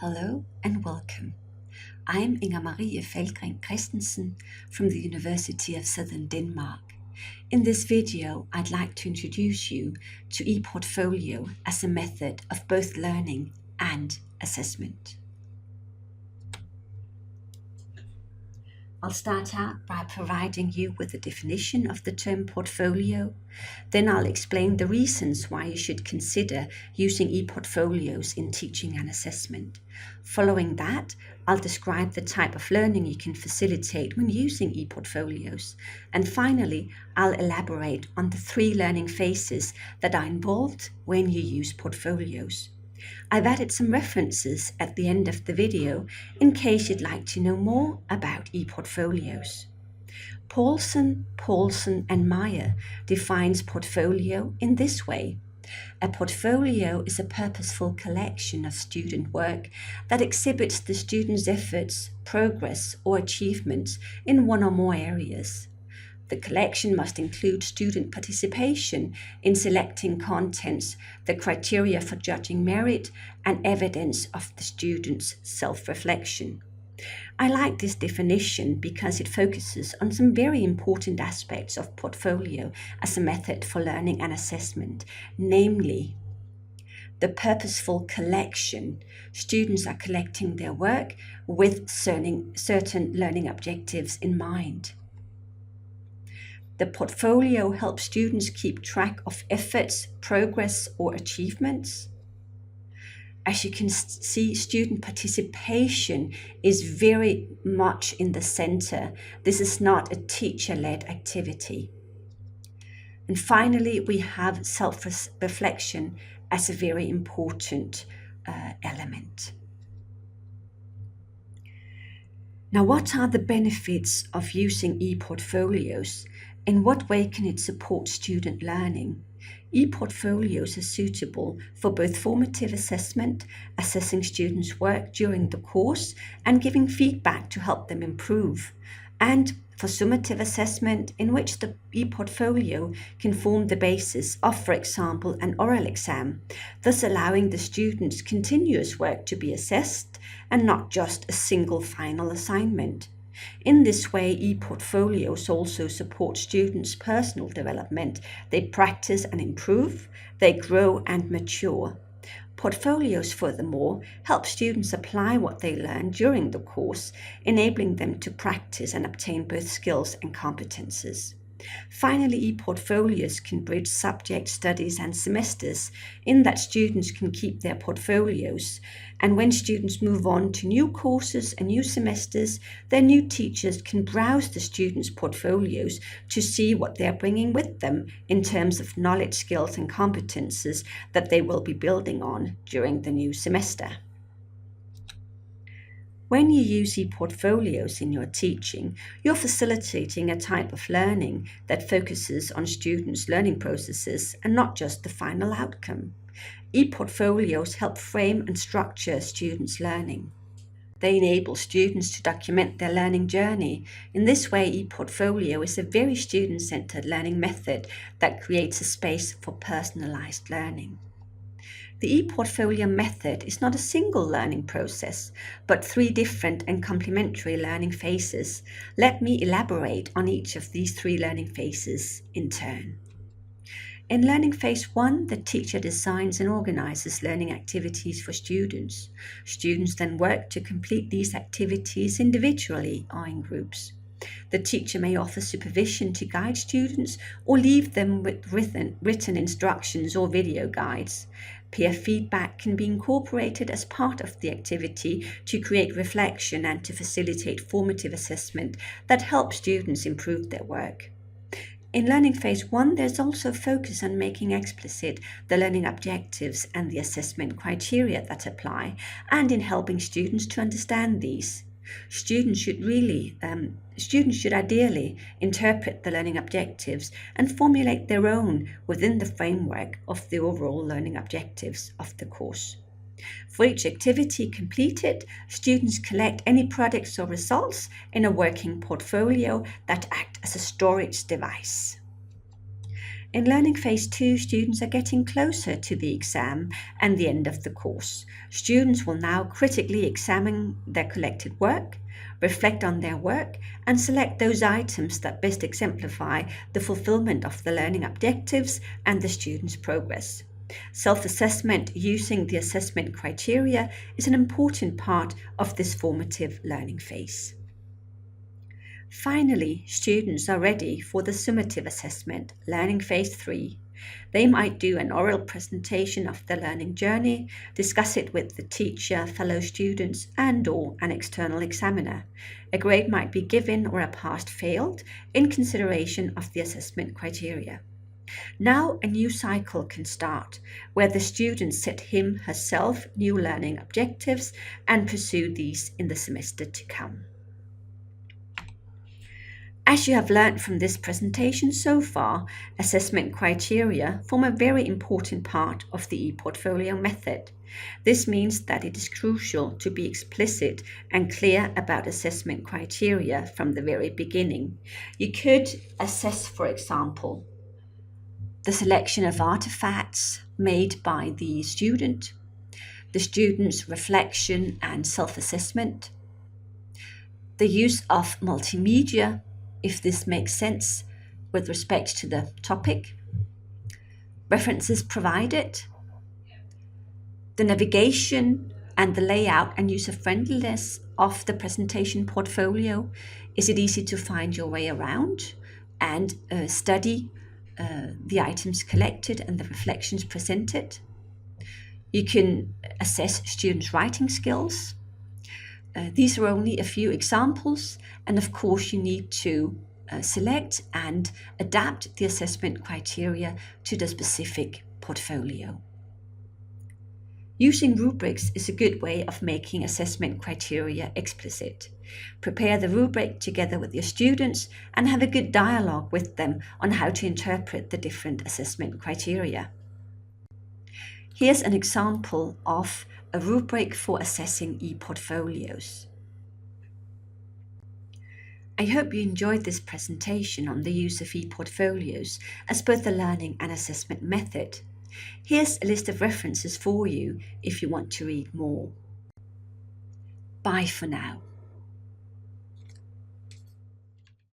Hello and welcome. I'm Inger Marie Feldgren Christensen from the University of Southern Denmark. In this video, I'd like to introduce you to ePortfolio as a method of both learning and assessment. I'll start out by providing you with a definition of the term portfolio. Then I'll explain the reasons why you should consider using ePortfolios in teaching and assessment. Following that, I'll describe the type of learning you can facilitate when using ePortfolios. And finally, I'll elaborate on the 3 learning phases that are involved when you use portfolios. I've added some references at the end of the video in case you'd like to know more about ePortfolios. Paulson and Meyer defines portfolio in this way. A portfolio is a purposeful collection of student work that exhibits the student's efforts, progress, or achievements in one or more areas. The collection must include student participation in selecting contents, the criteria for judging merit, and evidence of the student's self-reflection. I like this definition because it focuses on some very important aspects of portfolio as a method for learning and assessment, namely the purposeful collection. Students are collecting their work with certain learning objectives in mind. The portfolio helps students keep track of efforts, progress, or achievements. As you can see, student participation is very much in the center. This is not a teacher-led activity. And finally, we have self-reflection as a very important element. Now, what are the benefits of using ePortfolios? In what way can it support student learning? ePortfolios are suitable for both formative assessment, assessing students' work during the course, and giving feedback to help them improve, and for summative assessment, in which the ePortfolio can form the basis of, for example, an oral exam, thus allowing the students' continuous work to be assessed and not just a single final assignment. In this way, ePortfolios also support students' personal development. They practice and improve, they grow and mature. Portfolios, furthermore, help students apply what they learn during the course, enabling them to practice and obtain both skills and competences. Finally, ePortfolios can bridge subject studies and semesters in that students can keep their portfolios, and when students move on to new courses and new semesters, their new teachers can browse the students' portfolios to see what they're bringing with them in terms of knowledge, skills, and competences that they will be building on during the new semester. When you use ePortfolios in your teaching, you're facilitating a type of learning that focuses on students' learning processes and not just the final outcome. ePortfolios help frame and structure students' learning. They enable students to document their learning journey. In this way, ePortfolio is a very student-centered learning method that creates a space for personalized learning. The ePortfolio method is not a single learning process, but 3 different and complementary learning phases. Let me elaborate on each of these 3 learning phases in turn. In learning phase 1, the teacher designs and organizes learning activities for students. Students then work to complete these activities individually or in groups. The teacher may offer supervision to guide students or leave them with written instructions or video guides. Peer feedback can be incorporated as part of the activity to create reflection and to facilitate formative assessment that helps students improve their work. In learning phase 1, there's also focus on making explicit the learning objectives and the assessment criteria that apply, and in helping students to understand these. Students should ideally interpret the learning objectives and formulate their own within the framework of the overall learning objectives of the course. For each activity completed, students collect any products or results in a working portfolio that act as a storage device. In learning phase 2, students are getting closer to the exam and the end of the course. Students will now critically examine their collected work, reflect on their work, and select those items that best exemplify the fulfillment of the learning objectives and the student's progress. Self-assessment using the assessment criteria is an important part of this formative learning phase. Finally, students are ready for the summative assessment, learning phase 3. They might do an oral presentation of their learning journey, discuss it with the teacher, fellow students, and/or an external examiner. A grade might be given or a passed/failed in consideration of the assessment criteria. Now a new cycle can start, where the student set herself new learning objectives and pursue these in the semester to come. As you have learned from this presentation so far, assessment criteria form a very important part of the ePortfolio method. This means that it is crucial to be explicit and clear about assessment criteria from the very beginning. You could assess, for example, the selection of artifacts made by the student's reflection and self-assessment, the use of multimedia, if this makes sense with respect to the topic, references provided, the navigation and the layout and user-friendliness of the presentation portfolio. Is it easy to find your way around and study the items collected and the reflections presented? You can assess students' writing skills. These are only a few examples, and of course you need to select and adapt the assessment criteria to the specific portfolio. Using rubrics is a good way of making assessment criteria explicit. Prepare the rubric together with your students and have a good dialogue with them on how to interpret the different assessment criteria. Here's an example of a rubric for assessing ePortfolios. I hope you enjoyed this presentation on the use of ePortfolios as both a learning and assessment method. Here's a list of references for you if you want to read more. Bye for now.